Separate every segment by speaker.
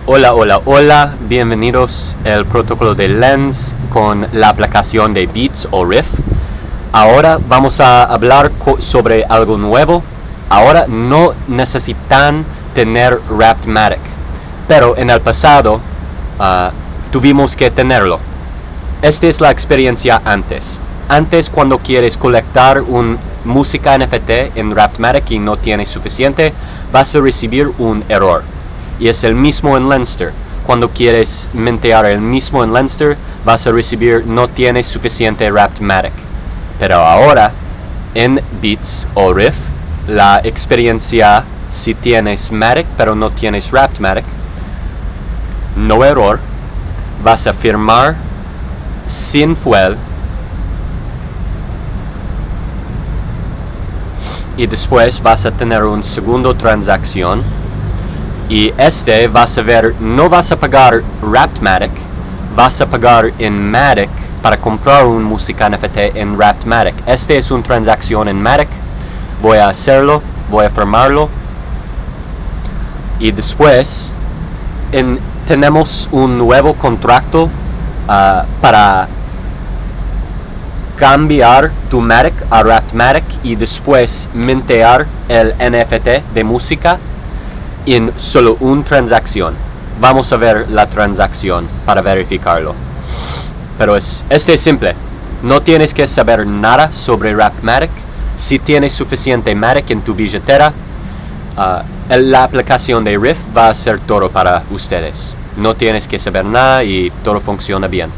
Speaker 1: Hola, hola, hola, bienvenidos al protocolo de Lens con la aplicación de beats o riff. Ahora vamos a hablar sobre algo nuevo. Ahora no necesitan tener WMATIC, pero en el pasado tuvimos que tenerlo. Esta es la experiencia antes. Antes, cuando quieres colectar una música NFT en WMATIC y no tienes suficiente, vas a recibir un error. Y es el mismo en Lenster. Cuando quieres mintear el mismo en Lenster, vas a recibir no tienes suficiente WMATIC. Pero ahora, en Beats o Riff, la experiencia si tienes MATIC pero no tienes WMATIC, no error, vas a firmar sin fuel y después vas a tener una segunda transacción. Y vas a ver, no vas a pagar WMATIC, vas a pagar en MATIC para comprar una música NFT en WMATIC. Esta es una transacción en MATIC. Voy a hacerlo, voy a firmarlo. Y después tenemos un nuevo contrato para cambiar tu MATIC a WMATIC y después mintear el NFT de música en solo una transacción. Vamos a ver la transacción para verificarlo. Pero este es simple. No tienes que saber nada sobre WMATIC. Si tienes suficiente MATIC en tu billetera, la aplicación de Riff va a hacer todo para ustedes. No tienes que saber nada y todo funciona bien.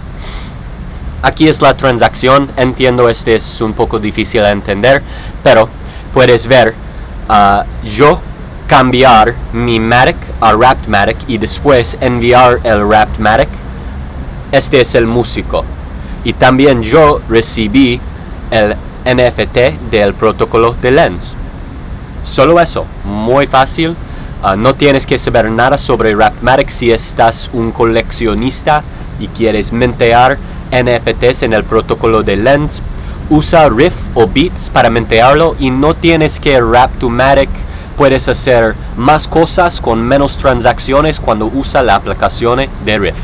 Speaker 1: Aquí es la transacción. Entiendo, este es un poco difícil de entender, pero puedes ver, yo cambiar mi MATIC a WMATIC y después enviar el WMATIC. Este es el músico. Y también yo recibí el NFT del protocolo de Lens. Solo eso, muy fácil. No tienes que saber nada sobre WMATIC si estás un coleccionista y quieres mintear NFTs en el protocolo de Lens. Usa Riff o Beats para mintearlo y no tienes que wrap tu MATIC. Puedes hacer más cosas con menos transacciones cuando usa la aplicación de Riff.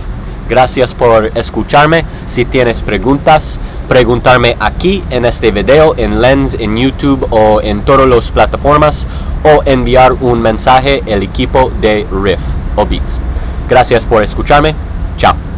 Speaker 1: Gracias por escucharme. Si tienes preguntas, preguntarme aquí en este video, en Lens, en YouTube o en todas las plataformas, o enviar un mensaje al equipo de Riff o Beats. Gracias por escucharme. Chao.